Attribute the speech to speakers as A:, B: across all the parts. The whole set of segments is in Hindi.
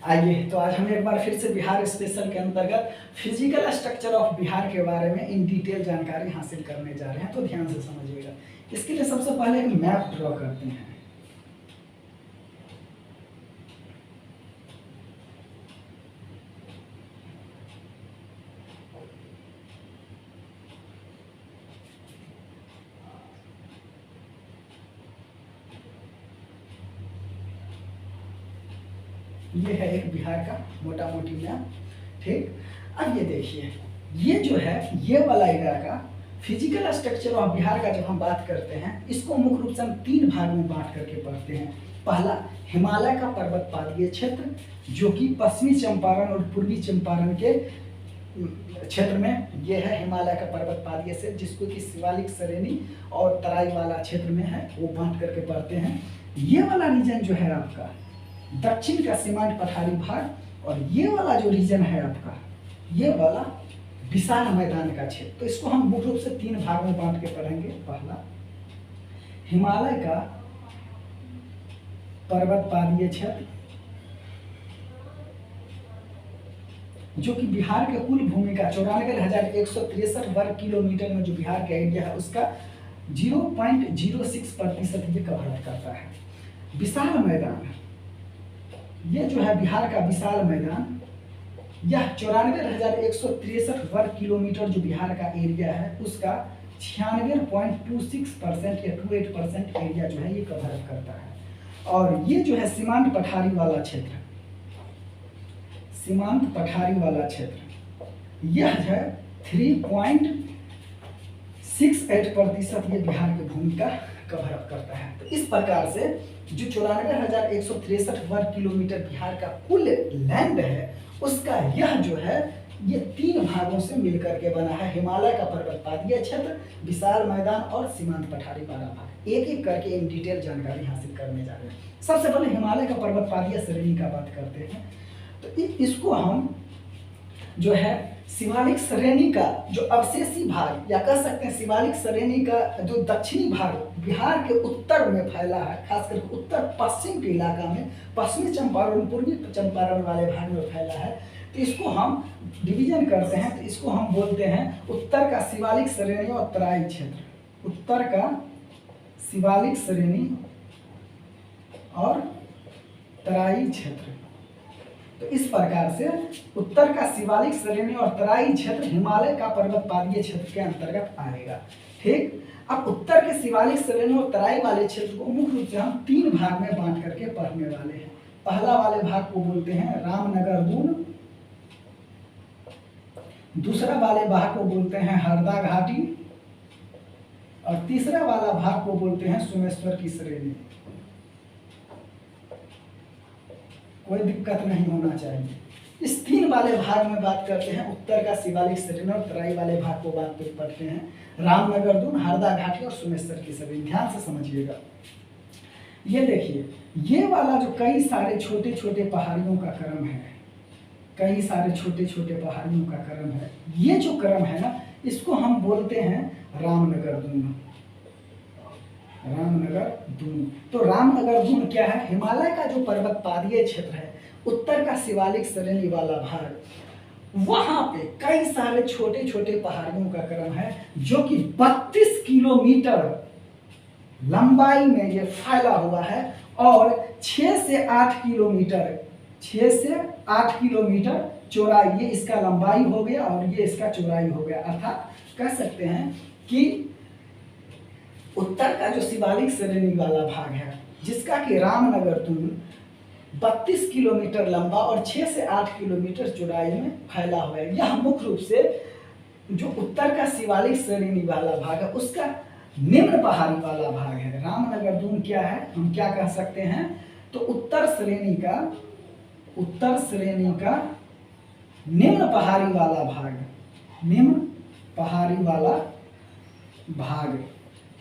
A: आइए तो आज हम एक बार फिर से बिहार स्पेशल के अंतर्गत फिजिकल स्ट्रक्चर ऑफ बिहार के बारे में इन डिटेल जानकारी हासिल करने जा रहे हैं, तो ध्यान से समझिएगा। इसके लिए सबसे पहले एक मैप ड्रॉ करते हैं। ये है एक बिहार का मोटा मोटी मैप, ठीक। अब ये देखिए, ये जो है ये वाला इलाका फिजिकल स्ट्रक्चर ऑफ बिहार का जब हम बात करते हैं, इसको मुख्य रूप से हम तीन भाग में बांट करके पढ़ते हैं। पहला हिमालय का पर्वत पादीय क्षेत्र, जो कि पश्चिमी चंपारण और पूर्वी चंपारण के क्षेत्र में ये है हिमालय का पर्वत पादीय से, जिसको कि शिवालिक श्रेणी और तराई वाला क्षेत्र में है, वो बांट करके पढ़ते हैं। ये वाला रीजन जो है आपका दक्षिण का सीमांत पठारी भाग, और ये वाला जो रीजन है आपका, ये वाला विशाल मैदान का क्षेत्र। तो इसको हम मुख्य रूप से तीन भाग में बांट के पढ़ेंगे। पहला हिमालय का पर्वत पादीय क्षेत्र, जो कि बिहार के कुल भूमि का 94,163 वर्ग किलोमीटर में जो बिहार का एरिया है उसका 0.06% ये कवर करता है। विशाल मैदान, ये जो है बिहार का विशाल मैदान, यह 94,163 वर्ग किलोमीटर जो बिहार का एरिया है उसका 96.26% या 28% एरिया जो है ये कवर करता है। और ये जो है सीमांत पठारी वाला क्षेत्र, सीमांत पठारी वाला क्षेत्र, यह है 3.68% ये बिहार की भूमि का कवर अप करता है। तो इस प्रकार से जो 94,163 वर्ग किलोमीटर बिहार का कुल लैंड है उसका यह जो है ये तीन भागों से मिलकर के बना है। हिमालय का पर्वत पादीय क्षेत्र, विशाल मैदान और सीमांत पठारी वाला भाग। एक एक करके इन डिटेल जानकारी हासिल करने जा रहे हैं। सबसे पहले हिमालय का पर्वत पादीय श्रेणी का बात करते हैं। तो इसको हम जो है शिवालिक श्रेणी का जो अवशेषी भाग, या कह सकते हैं शिवालिक श्रेणी का जो दक्षिणी भाग बिहार के उत्तर में फैला है, खासकर उत्तर पश्चिम के इलाका में, पश्चिमी चंपारण पूर्वी चंपारण वाले भाग में फैला है। तो इसको हम डिवीजन करते हैं, तो इसको हम बोलते हैं उत्तर का शिवालिक श्रेणी और तराई क्षेत्र। उत्तर का शिवालिक श्रेणी और तराई क्षेत्र। तो इस प्रकार से उत्तर का शिवालिक श्रेणी और तराई क्षेत्र हिमालय का पर्वत पादीय क्षेत्र के अंतर्गत आएगा, ठीक। अब उत्तर के शिवालिक श्रेणी और तराई वाले क्षेत्र को मुख्य रूप से हम तीन भाग में बांट करके पढ़ने वाले हैं। पहला वाले भाग को बोलते हैं रामनगर दून, दूसरा वाले भाग को बोलते हैं हरदा घाटी, और तीसरा वाला भाग को बोलते हैं सोमेश्वर की श्रेणी। कोई दिक्कत नहीं होना चाहिए। इस तीन वाले भाग में बात करते हैं, उत्तर का शिवालिक श्रेणी और तराई वाले भाग को बात पढ़ते हैं रामनगर दून, हरदा घाटी और सोमेश्वर की श्रेणी। ध्यान से समझिएगा। ये देखिए, ये वाला जो कई सारे छोटे छोटे पहाड़ियों का क्रम है, कई सारे छोटे छोटे पहाड़ियों का क्रम है, ये जो क्रम है ना, इसको हम बोलते हैं रामनगर दून। रामनगर दून। तो रामनगर दून क्या है? हिमालय का जो पर्वत पादीय क्षेत्र है, उत्तर का शिवालिक श्रेणी वाला भाग, वहां पे कई सारे छोटे छोटे पहाड़ियों का क्रम है, जो कि 32 किलोमीटर लंबाई में ये फैला हुआ है, और 6 से 8 किलोमीटर, 6 से 8 किलोमीटर चौड़ाई, ये इसका लंबाई हो गया और ये इसका चौड़ाई हो गया। अर्थात कह सकते हैं कि उत्तर का जो शिवालिक श्रेणी वाला भाग है, जिसका कि रामनगर दून 32 किलोमीटर लंबा और 6 से 8 किलोमीटर चौड़ाई में फैला हुआ है, यह मुख्य रूप से जो उत्तर का शिवालिक श्रेणी वाला भाग है उसका निम्न पहाड़ी वाला भाग है। रामनगर दून क्या है, हम क्या कह सकते हैं? तो उत्तर श्रेणी का निम्न पहाड़ी वाला भाग, निम्न पहाड़ी वाला भाग,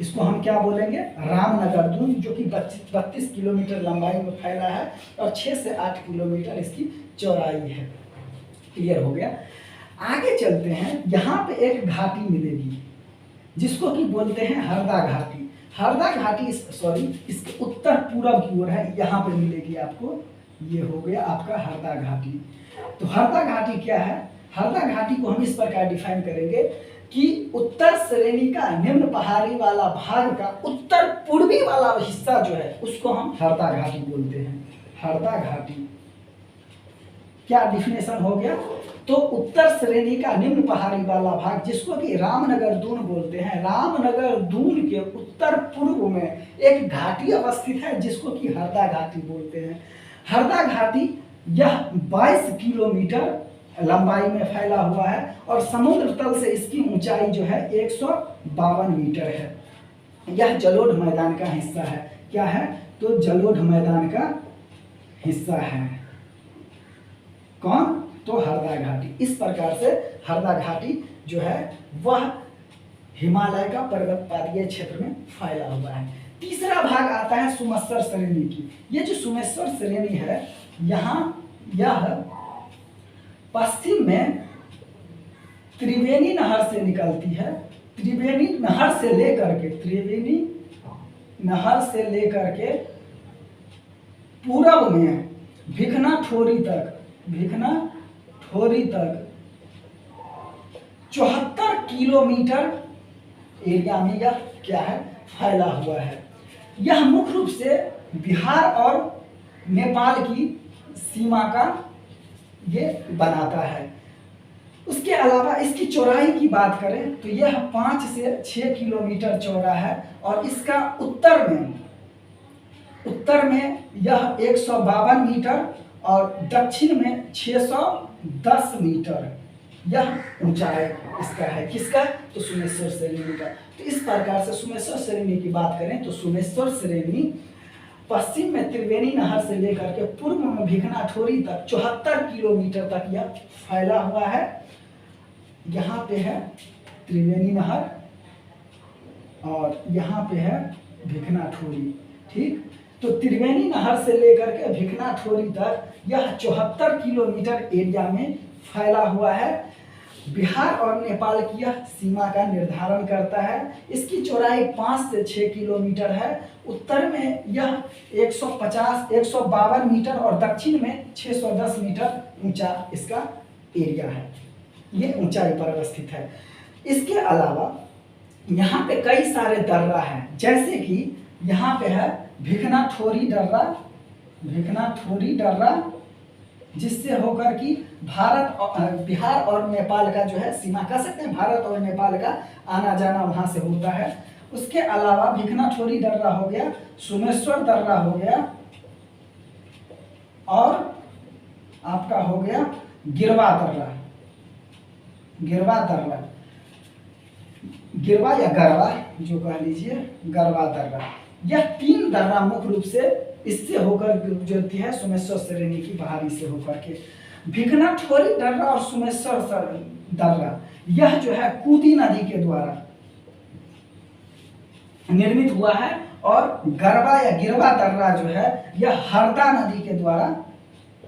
A: इसको हम क्या बोलेंगे? रामनगर दून, जो कि 32 किलोमीटर लंबाई में फैला है और 6 से 8 किलोमीटर इसकी चौड़ाई है। क्लियर हो गया। आगे चलते हैं, यहाँ पे एक घाटी मिलेगी जिसको कि बोलते हैं हरदा घाटी। हरदा घाटी इसके उत्तर पूर्व की ओर है, यहाँ पे मिलेगी आपको ये हो गया आपका हरदा घाटी। तो हरदा घाटी क्या है? हरदा घाटी को हम इस प्रकार डिफाइन करेंगे कि उत्तर श्रेणी का निम्न पहाड़ी वाला भाग का उत्तर पूर्वी वाला हिस्सा जो है उसको हम हरदा घाटी बोलते हैं। हरदा घाटी क्या डिफिनेशन हो गया? तो उत्तर श्रेणी का निम्न पहाड़ी वाला भाग जिसको कि रामनगर दून बोलते हैं, रामनगर दून के उत्तर पूर्व में एक घाटी अवस्थित है जिसको कि हरदा घाटी बोलते हैं। हरदा घाटी यह 22 किलोमीटर लंबाई में फैला हुआ है और समुद्र तल से इसकी ऊंचाई जो है 152 मीटर है। यह जलोढ़ मैदान का हिस्सा है। क्या है? तो जलोढ़ मैदान का हिस्सा है। कौन? तो हरदा घाटी। इस प्रकार से हरदा घाटी जो है वह हिमालय का पर्वत पादीय क्षेत्र में फैला हुआ है। तीसरा भाग आता है सुमेश्वर श्रेणी की। ये जो सुमेश्वर श्रेणी है यहाँ यह पश्चिम में त्रिवेणी नहर से निकलती है। त्रिवेणी नहर से लेकर के पूरब में भिखना ठोरी तक 74 किलोमीटर एरिया में यह क्या है? फैला हुआ है। यह मुख्य रूप से बिहार और नेपाल की सीमा का ये बनाता है। उसके अलावा इसकी चौड़ाई की बात करें तो यह 5 से 6 किलोमीटर चौड़ा है और इसका उत्तर में यह 152 मीटर और दक्षिण में 610 मीटर यह ऊंचाई इसका है। किसका? तो सुमेश्वर श्रेणी का। तो इस प्रकार से सुमेश्वर श्रेणी की बात करें तो सुमेश्वर श्रेणी पश्चिम में त्रिवेणी नहर से लेकर के पूर्व में भिखना ठोरी तक 74 किलोमीटर तक यह फैला हुआ है। यहाँ पे है त्रिवेणी नहर और यहाँ पे है भिखना ठोरी। ठीक, तो त्रिवेणी नहर से लेकर के भिखना ठोरी तक यह 74 किलोमीटर एरिया में फैला हुआ है। बिहार और नेपाल की यह सीमा का निर्धारण करता है। इसकी चौड़ाई 5 से 6 किलोमीटर है। उत्तर में यह 152 मीटर और दक्षिण में 610 मीटर ऊंचा इसका एरिया है। ये ऊंचाई पर अवस्थित है। इसके अलावा यहाँ पे कई सारे दर्रा हैं, जैसे कि यहाँ पे है भिखना ठोरी दर्रा जिससे होकर कि बिहार और नेपाल का जो है सीमा कह सकते हैं, भारत और नेपाल का आना जाना वहां से होता है। उसके अलावा भिखना ठोरी दर्रा हो गया, सुमेश्वर दर्रा हो गया और आपका हो गया गिरवा या गरवा जो कह लीजिए, गरवा दर्रा। यह 3 दर्रा मुख्य रूप से इससे होकर गुजरती है सुमेश्वर श्रेणी की बाहरी से होकर के। भिखना ठोरी दर्रा और सुमेश्वर दर्रा यह जो है कूदी नदी के द्वारा निर्मित हुआ है और गरवा या गिरवा दर्रा जो है यह हरदा नदी के द्वारा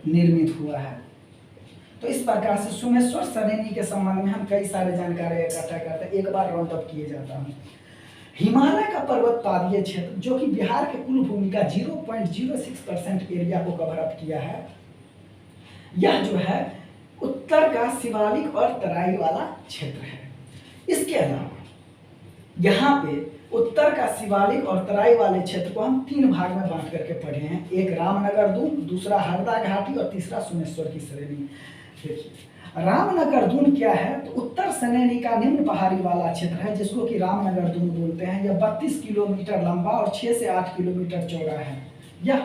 A: निर्मित हुआ है। तो इस प्रकार से सुमेश्वर श्रेणी के संबंध में हम कई सारे जानकारी इकट्ठा करते हैं। एक बार राउंड अप किए जाता हूँ। हिमालय का पर्वत पादीय क्षेत्र जो कि बिहार के कुल भूमि का 0.06% एरिया को कवर अप किया है, यह जो है उत्तर का शिवालिक और तराई वाला क्षेत्र है। इसके अलावा यहाँ पे उत्तर का शिवालिक और तराई वाले क्षेत्र को हम 3 भाग में बांट करके पढ़े हैं। एक रामनगर दून, दूसरा हरदा घाटी और तीसरा सुमेश्वर की श्रेणी। देखिए रामनगर दून क्या है? तो उत्तर श्रेणी का निम्न पहाड़ी वाला क्षेत्र है जिसको कि रामनगर दून बोलते हैं। यह 32 किलोमीटर लंबा और 6 से 8 किलोमीटर चौड़ा है। यह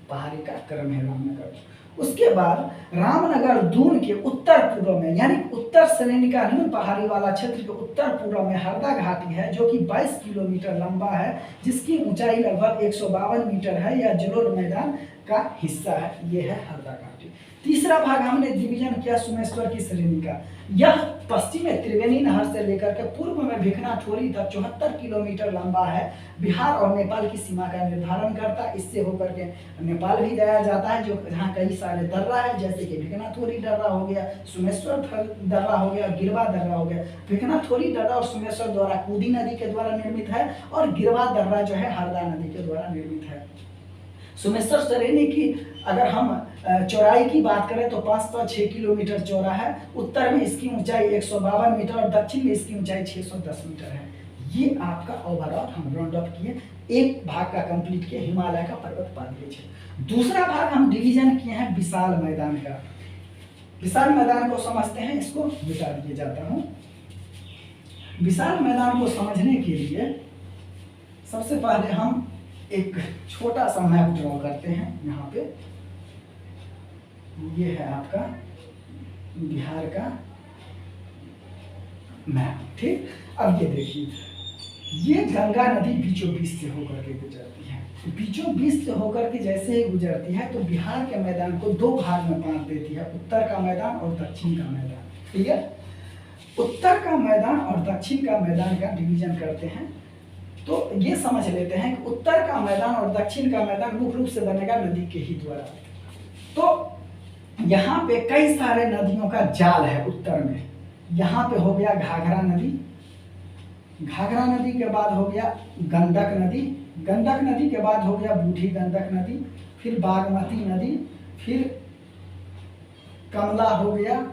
A: पहाड़ी का क्रम है रामनगर। उसके बाद रामनगर दून के उत्तर पूर्व में यानी उत्तर श्रेणी का निम्न पहाड़ी वाला क्षेत्र के उत्तर पूर्व में हरदा घाटी है जो कि 22 किलोमीटर लंबा है, जिसकी ऊंचाई लगभग 152 मीटर है। यह जलोढ़ मैदान का हिस्सा है। यह है हरदा घाटी। तीसरा भाग हमने डिवीजन किया सुमेश्वर की श्रेणी का। यह पश्चिम में त्रिवेणी नहर से लेकर के पूर्व में भिखना ठोरी तक 74 किलोमीटर लंबा है। बिहार और नेपाल की सीमा का निर्धारण करता है। इससे होकर के नेपाल भी जाया जाता है, जो जहाँ कई सारे दर्रा है, जैसे कि भिखना ठोरी दर्रा हो गया, सुमेश्वर दर्रा हो गया, गिरवा दर्रा हो गया। भिखना ठोरी दर्रा और सुमेश्वर द्वारा कूदी नदी के द्वारा निर्मित है और गिरवा दर्रा जो है हरदा नदी के द्वारा निर्मित है। सोमेश्वर सरेनी की अगर हम चौड़ाई की बात करें तो 506 किलोमीटर चौड़ा है। उत्तर में इसकी ऊंचाई 152 मीटर और दक्षिण में इसकी ऊंचाई 610 मीटर है। ये आपका ओवरऑल हम राउंड अप किए, एक भाग का कंप्लीट किए हिमालय का पर्वत पादरीय क्षेत्र। दूसरा भाग हम डिवीजन किए हैं विशाल मैदान का। विशाल मैदान को समझते हैं, इसको मिटा दिए जाता हूँ। विशाल मैदान को समझने के लिए सबसे पहले हम एक छोटा सा मैप ड्रॉ करते हैं। यहाँ पे ये है आपका बिहार का मैप, ठीक। अब ये देखिए, ये गंगा नदी बीचों बीच से होकर के गुजरती है। बीचों बीच से होकर के जैसे ही गुजरती है तो बिहार के मैदान को दो भाग में बांट देती है, उत्तर का मैदान और दक्षिण का मैदान, ठीक है। उत्तर का मैदान और दक्षिण का मैदान का डिवीजन करते हैं तो ये समझ लेते हैं कि उत्तर का मैदान और दक्षिण का मैदान मुख्य रूप से बनेगा नदी के ही द्वारा। तो यहाँ पे कई सारे नदियों का जाल है उत्तर में। यहाँ पे हो गया घाघरा नदी, घाघरा नदी के बाद हो गया गंडक नदी, गंडक नदी के बाद हो गया बूढ़ी गंडक नदी, फिर बागमती नदी, फिर कमला हो गया,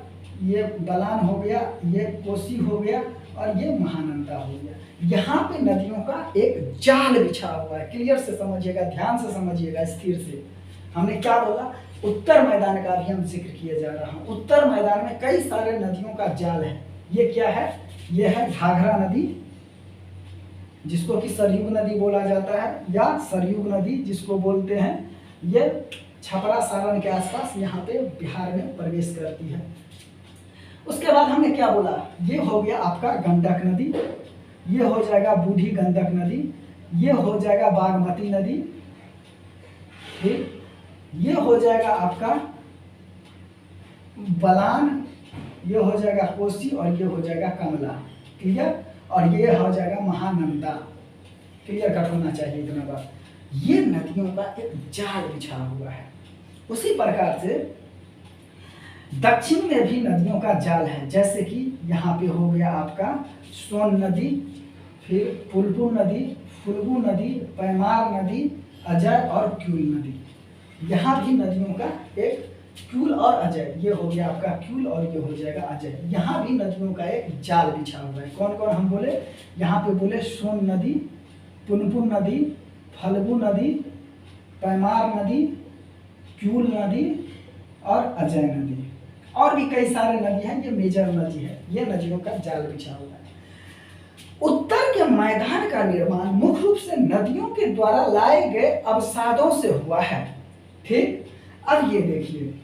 A: ये बलान हो गया, ये कोसी हो गया और ये महानंदा हो गया। यहाँ पे नदियों का एक जाल बिछा हुआ है। क्लियर से समझिएगा, ध्यान से समझिएगा, स्थिर से। हमने क्या बोला, उत्तर मैदान का भी हम जिक्र किए जा रहा हूँ। उत्तर मैदान में कई सारे नदियों का जाल है। ये क्या है, ये है घाघरा नदी जिसको कि सरयुग नदी बोला जाता है, या सरयुग नदी जिसको बोलते हैं। ये छपरा सारण के आसपास यहाँ पे बिहार में प्रवेश करती है। उसके बाद हमने क्या बोला, ये हो गया आपका गंडक नदी, ये हो जाएगा बूढ़ी गंडक नदी, ये हो जाएगा बागमती नदी, ठीक, ये हो जाएगा आपका बलान, ये हो जाएगा कोसी और ये हो जाएगा कमला, क्लियर। और ये हो जाएगा महानंदा, क्लियर कट होना चाहिए इतना बात। ये नदियों का एक जाल बिछा हुआ है। उसी प्रकार से दक्षिण में भी नदियों का जाल है, जैसे कि यहाँ पे हो गया आपका सोन नदी, फिर पुलपुर नदी, फुल्गु नदी, पैमार नदी, अजय और क्यूल नदी। यहाँ भी नदियों का एक क्यूल और अजय, ये हो गया आपका क्यूल और ये हो जाएगा अजय। यहाँ भी नदियों का एक जाल बिछा हुआ है। कौन कौन हम बोले, यहाँ पे बोले सोन नदी, पुनपुर नदी, फल्गु नदी, पैमार नदी, क्यूल नदी और अजय नदी। और भी कई सारे नदी हैं, ये मेजर नदी है। ये नदियों का जाल बिछा हुआ है। उत्तर के मैदान का निर्माण मुख्य रूप से नदियों के द्वारा लाए गए अवसादों से हुआ है, ठीक। अब ये देखिए,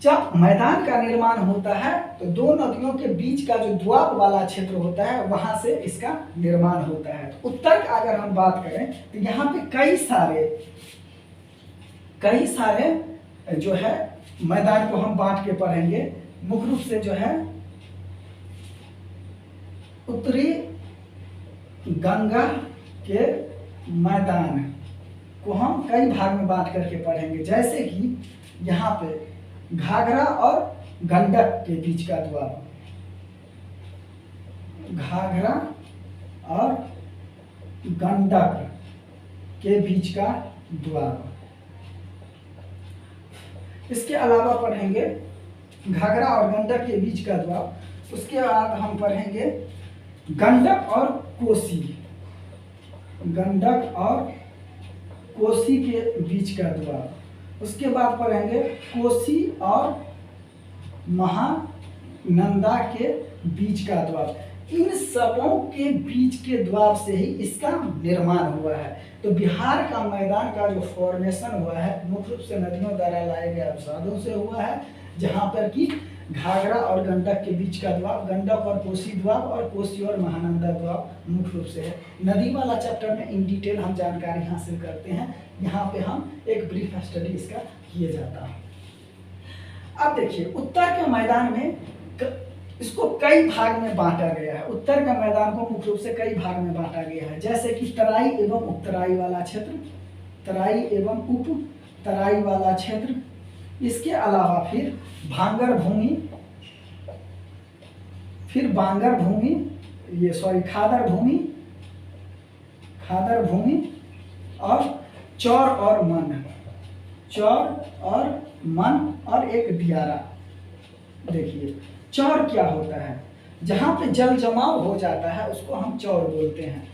A: जब मैदान का निर्माण होता है तो दो नदियों के बीच का जो द्वाब वाला क्षेत्र होता है वहां से इसका निर्माण होता है। तो उत्तर का अगर हम बात करें तो यहाँ पे कई सारे जो है मैदान को हम बांट के पढ़ेंगे। मुख्य रूप से जो है उत्तरी गंगा के मैदान को हम कई भाग में बांट करके पढ़ेंगे, जैसे कि यहाँ पे घाघरा और गंडक के बीच का द्वाब, घाघरा और गंडक के बीच का द्वाब। इसके अलावा पढ़ेंगे घाघरा और गंडक के बीच का द्वाब। उसके बाद हम पढ़ेंगे गंडक और कोसी, गंडक और कोसी के बीच का द्वाब। उसके बाद पढ़ेंगे कोसी और महानंदा के बीच का द्वाब। इन सबों के बीच के द्वाब से ही इसका निर्माण हुआ है। तो बिहार का मैदान का जो फॉर्मेशन हुआ है मुख्य रूप से नदियों द्वारा लाए गए अवसादों से हुआ है, जहाँ पर कि घाघरा और गंडक के बीच का द्वाब, गंडक और कोसी द्वाब और कोसी और महानंदा द्वाब मुख्य रूप से है। नदी वाला चैप्टर में इन डिटेल हम जानकारी हासिल करते हैं। यहाँ पे हम एक ब्रीफ स्टडी इसका किए जाता है। अब देखिए, उत्तर के मैदान में इसको कई भाग में बांटा गया है। उत्तर के मैदान को मुख्य रूप से कई भाग में बांटा गया है, जैसे कि तराई एवं उपतराई वाला क्षेत्र, तराई एवं उप तराई वाला क्षेत्र। इसके अलावा फिर भांगर भूमि, फिर बांगर भूमि, खादर भूमि और चौर और मन, चौर और मन और एक दियारा। देखिए चौर क्या होता है, जहाँ पे जल जमाव हो जाता है उसको हम चौर बोलते हैं।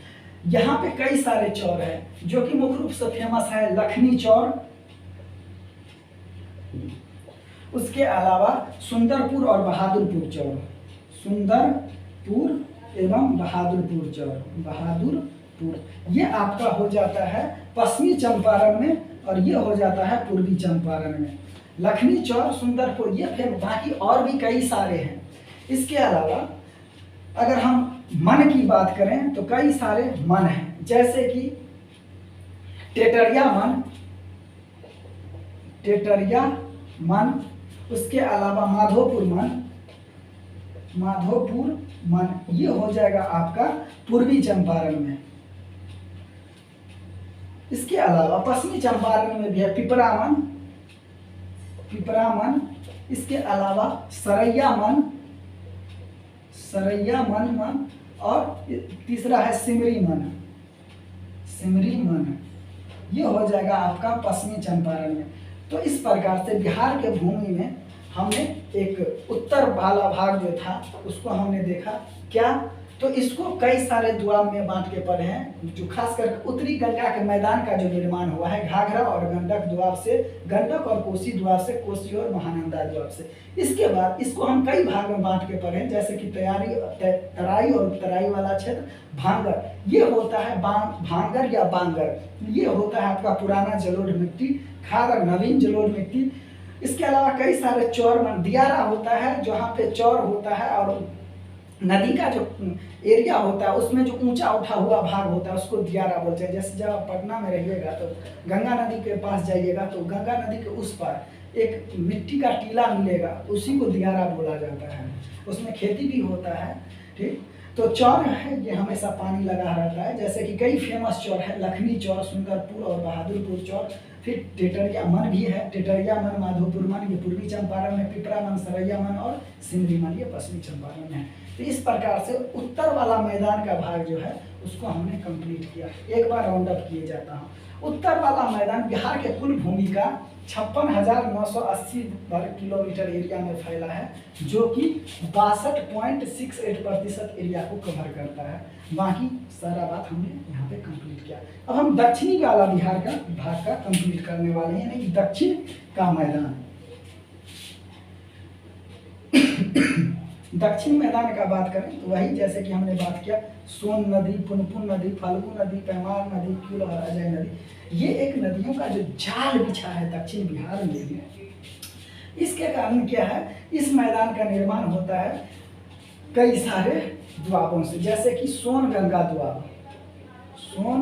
A: यहाँ पे कई सारे चौर हैं जो कि मुख्य रूप से फेमस है लखनी चौर, उसके अलावा सुंदरपुर और बहादुरपुर चौर, सुंदरपुर एवं बहादुरपुर चौर, बहादुरपुर ये आपका हो जाता है पश्चिमी चंपारण में और ये हो जाता है पूर्वी चंपारण में। लखनी चौर, सुंदरपुर ये फिर बाकी और भी कई सारे हैं। इसके अलावा अगर हम मन की बात करें तो कई सारे मन हैं, जैसे कि टेटरिया मन, टेटरिया मन, उसके अलावा माधोपुर मन, माधोपुर मन ये हो जाएगा आपका पूर्वी चंपारण में। इसके अलावा पश्चिमी चंपारण में भी है पिपरा मन, पिपरा मन, इसके अलावा सरैया मन, सरैया मन मन, और तीसरा है सिमरी मन, सिमरी मन ये हो जाएगा आपका पश्चिमी चंपारण में। तो इस प्रकार से बिहार के भूमि में हमने एक उत्तर वाला भाग जो था उसको हमने देखा क्या, तो इसको कई सारे दुआब में बांट के पढ़े हैं, जो खासकर उत्तरी गंगा के मैदान का जो निर्माण हुआ है घाघरा और गंडक दुआब से, गंडक और कोसी दुआब से, कोसी और महानंदा दुआब से। इसके बाद इसको हम कई भाग में बांट के पढ़े, जैसे कि तराई और तराई वाला क्षेत्र, भांगर ये होता है भांगर या बांगर, ये होता है आपका पुराना जलोढ़ मिट्टी, खार नवीन जलोढ़ मिट्टी। इसके अलावा कई सारे चौर मन, दियारा होता है जहाँ पे चौर होता है और नदी का जो एरिया होता है उसमें जो ऊंचा उठा हुआ भाग होता है उसको दियारा बोलते हैं। जैसे जब आप पटना में रहिएगा तो गंगा नदी के पास जाइएगा तो गंगा नदी के उस पार एक मिट्टी का टीला मिलेगा, उसी को दियारा बोला जाता है, उसमें खेती भी होता है। ठीक, तो चौर है ये हमेशा पानी लगा रहता है, जैसे कि कई फेमस चौर है लखनी चौर, सुंदरपुर और बहादुरपुर चौर। फिर टेटरिया मन भी है, टेटरिया मन, माधोपुर मन ये पूर्वी चंपारण में, पिपरा मन, सरैया मन और सिमरी मन ये पश्चिमी चंपारण में है। तो इस प्रकार से उत्तर वाला मैदान का भाग जो है उसको हमने कंप्लीट किया। एक बार राउंड अप किए जाता हूँ, उत्तर वाला मैदान बिहार के कुल भूमि का 56,980 वर्ग किलोमीटर एरिया में फैला है, जो कि 62.68% एरिया को कवर करता है। बाकी सारा बात हमने यहाँ पे कंप्लीट किया। अब हम दक्षिणी वाला बिहार का भाग का कंप्लीट करने वाले हैं, यानी कि दक्षिण का मैदान। दक्षिण मैदान का बात करें तो वही जैसे कि हमने बात किया सोन नदी, पुनपुन नदी, फल्गु नदी, पैमार नदी, क्यूल और अजय नदी, ये एक नदियों का जो जाल बिछा है दक्षिण बिहार में। इसके कारण क्या है, इस मैदान का निर्माण होता है कई सारे दुआबों से, जैसे कि सोन गंगा दुआब, सोन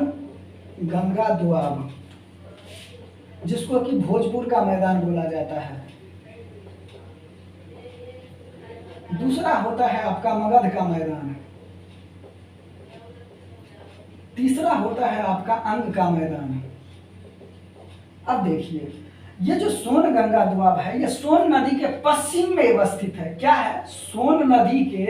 A: गंगा दुआब जिसको कि भोजपुर का मैदान बोला जाता है। दूसरा होता है आपका मगध का मैदान, तीसरा होता है आपका अंग का मैदान। अब देखिए ये जो सोन गंगा दुआब है ये सोन नदी के पश्चिम में अवस्थित है। क्या है, सोन नदी के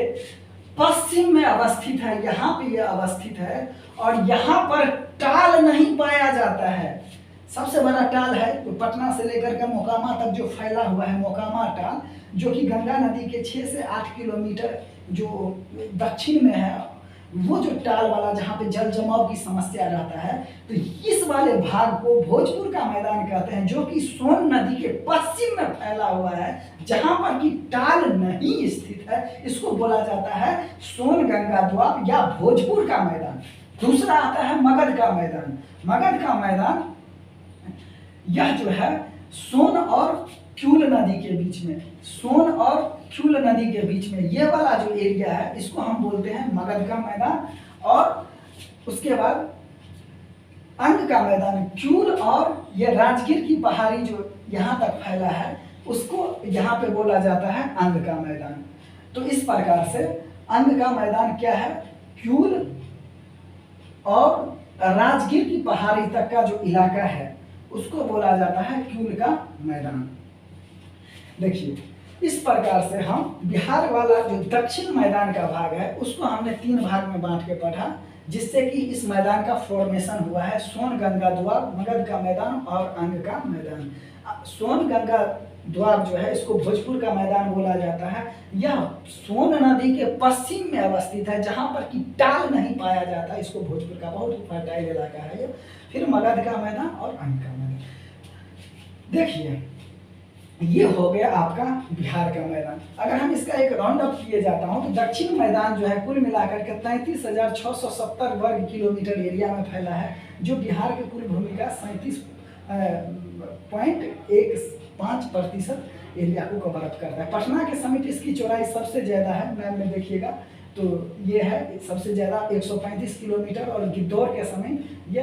A: पश्चिम में अवस्थित है, यहाँ पे ये अवस्थित है और यहाँ पर टाल नहीं पाया जाता है। सबसे बड़ा टाल है तो पटना से लेकर के मोकामा तक जो फैला हुआ है मोकामा टाल, जो कि गंगा नदी के 6 से 8 किलोमीटर जो दक्षिण में है, वो जो टाल वाला जहाँ पे जल जमाव की समस्या रहता है, तो इस वाले भाग को भोजपुर का मैदान कहते हैं, जो कि सोन नदी के पश्चिम में फैला हुआ है, जहाँ पर कि टाल नहीं स्थित है, इसको बोला जाता है सोन गंगा दुआब या भोजपुर का मैदान। दूसरा आता है मगध का मैदान। मगध का मैदान यह जो है सोन और क्यूल नदी के बीच में, सोन और क्यूल नदी के बीच में ये वाला जो एरिया है इसको हम बोलते हैं मगध का मैदान। और उसके बाद अंग का मैदान, क्यूल और ये राजगीर की पहाड़ी जो यहाँ तक फैला है उसको यहाँ पे बोला जाता है अंग का मैदान। तो इस प्रकार से अंग का मैदान क्या है, क्यूल और राजगीर की पहाड़ी तक का जो इलाका है उसको बोला जाता है क्यूल का मैदान। देखिए इस प्रकार से हम बिहार वाला जो दक्षिण मैदान का भाग है उसको हमने 3 भाग में बांट के पढ़ा, जिससे कि इस मैदान का फॉर्मेशन हुआ है सोन गंगा द्वार, मगध का मैदान और अंग का मैदान। सोन गंगा द्वार जो है इसको भोजपुर का मैदान बोला जाता है। यह सोन नदी के पश्चिम में अवस्थित है, जहां पर कि टाल नहीं पाया जाता, इसको भोजपुर का बहुत फर्टाइल इलाका है ये। फिर मगध का मैदान और अंग का मैदान। देखिए ये हो गया आपका बिहार का मैदान। अगर हम इसका एक राउंड अप किए जाता हूँ तो दक्षिण मैदान जो है कुल मिलाकर के 33,670 वर्ग किलोमीटर एरिया में फैला है, जो बिहार के कुल भूमि का 37.15% एरिया को कवर अप करता है। पटना के समेत इसकी चौड़ाई सबसे ज़्यादा है, मैप में देखिएगा तो ये है सबसे ज़्यादा 135 किलोमीटर, और गिद्धौर के समेत ये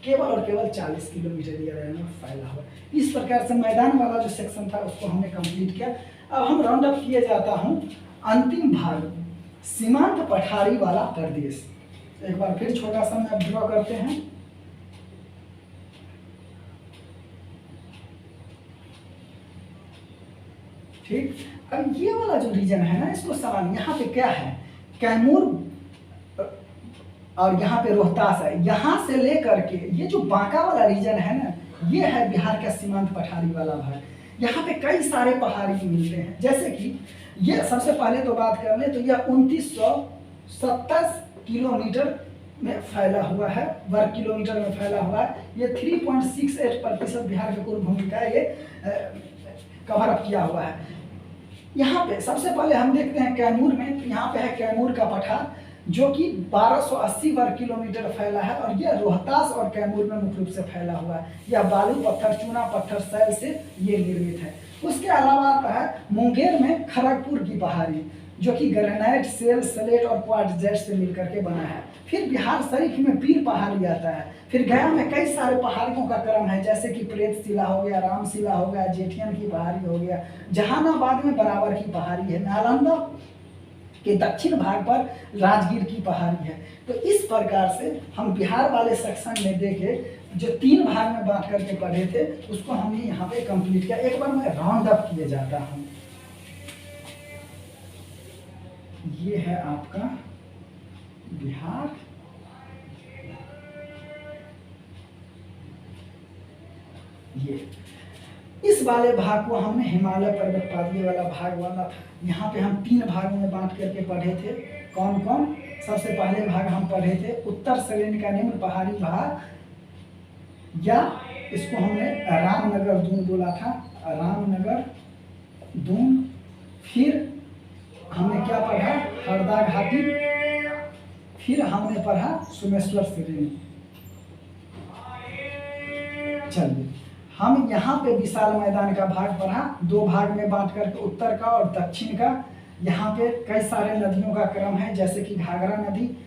A: केवल और केवल 40 किलोमीटर एरिया में फैला हुआ। इस प्रकार से मैदान वाला जो सेक्शन था उसको हमने कंप्लीट किया। अब हम राउंड अप किए जाता हूँ अंतिम भाग, सीमांत पठारी वाला प्रदेश। एक बार फिर छोटा सा मैप ड्रॉ करते हैं। ठीक, अब ये वाला जो रीजन है ना, इसको सवाल यहाँ पे क्या है, कैमूर और यहाँ पे रोहतास है। यहाँ से लेकर के ये जो बांका वाला रीजन है ना, ये है बिहार का सीमांत पठारी वाला भाग। यहाँ पे कई सारे पहाड़ी मिलते हैं, जैसे कि ये सबसे पहले तो बात कर ले तो यह 2927 किलोमीटर में फैला हुआ है, वर्ग किलोमीटर में फैला हुआ है। ये 3.68% बिहार के कुल भूमि का ये कवर अप किया हुआ है। यहाँ पे सबसे पहले हम देखते हैं कैमूर में, तो यहाँ पे है कैमूर का पठार जो कि 1280 वर्ग किलोमीटर फैला है, और यह रोहतास और कैमूर में मुख्य रूप से फैला हुआ है। यह बालू पत्थर, चूना पत्थर, शैल से ये निर्मित है। उसके अलावा आता है मुंगेर में खड़गपुर की पहाड़ी, जो कि ग्रेनाइट, सेल, स्लेट और क्वार्ट्ज से मिलकर के बना है। फिर बिहार शरीफ में पीर पहाड़ी आता है। फिर गया में कई सारे पहाड़ियों का क्रम है, जैसे कि प्रेत शिला हो गया, राम शिला हो गया, जेठियन की पहाड़ी हो गया, जहानाबाद में बराबर की पहाड़ी है, नालंदा के दक्षिण भाग पर राजगीर की पहाड़ी है। तो इस प्रकार से हम बिहार वाले सेक्शन में देखे जो 3 भाग में बांट करके पढ़े थे, उसको हमने यहाँ पे कंप्लीट किया। एक बार मैं राउंड अप किए जाता हूँ। ये है आपका बिहार, ये इस वाले भाग को हमने हिमालय पर्वत पादी वाला भाग वाला था। यहाँ पे हम 3 भागों में बांट करके पढ़े थे। कौन कौन? सबसे पहले भाग हम पढ़े थे उत्तर श्रेणी का निम्न पहाड़ी भाग, या इसको हमने रामनगर दून बोला था, रामनगर दून। फिर हमने क्या पढ़ा? हरदा घाटी। फिर हमने पढ़ा सोमेश्वर श्रेणी। चलिए हम यहाँ पे विशाल मैदान का भाग पढ़ा, 2 भाग में बांट करके, उत्तर का और दक्षिण का। यहाँ पे कई सारे नदियों का क्रम है, जैसे कि घाघरा नदी,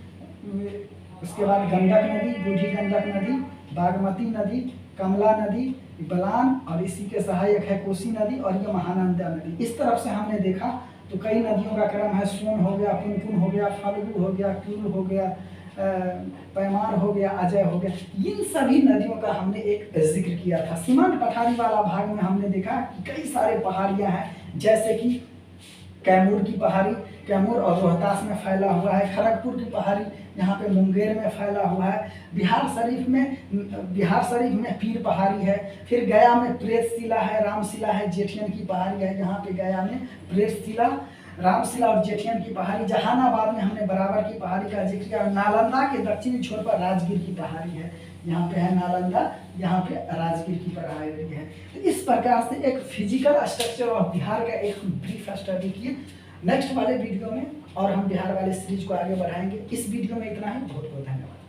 A: उसके बाद गंडक नदी, बूढ़ी गंडक नदी, बागमती नदी, कमला नदी, बलान, और इसी के सहायक है कोसी नदी, और ये महानंदा नदी। इस तरफ से हमने देखा तो कई नदियों का क्रम है, सोन हो गया, पुनपुन हो गया, फाल्गु हो गया, क्यूल हो गया, पैमार हो गया, अजय हो गया। इन सभी नदियों का हमने एक जिक्र किया था। सीमांत पठारी वाला भाग में हमने देखा कि कई सारे पहाड़ियां हैं, जैसे कि कैमूर की पहाड़ी, कैमूर और रोहतास में फैला हुआ है। खड़गपुर की पहाड़ी यहाँ पे मुंगेर में फैला हुआ है। बिहार शरीफ में पीर पहाड़ी है। फिर गया में प्रेत शिला है, राम शिला है, जेठियन की पहाड़ी है। यहाँ पे गया में प्रेत शिला, रामशिला और जेठियन की पहाड़ी। जहानाबाद में हमने बराबर की पहाड़ी का जिक्र किया। नालंदा के दक्षिणी छोर पर राजगीर की पहाड़ी है। यहाँ पे है नालंदा, यहाँ पे राजगीर की पहाड़ी है। तो इस प्रकार से एक फिजिकल स्ट्रक्चर ऑफ बिहार का एक ब्रीफ स्टडी किए। नेक्स्ट वाले वीडियो में और हम बिहार वाले सीरीज को आगे बढ़ाएंगे। इस वीडियो में इतना ही। बहुत बहुत धन्यवाद।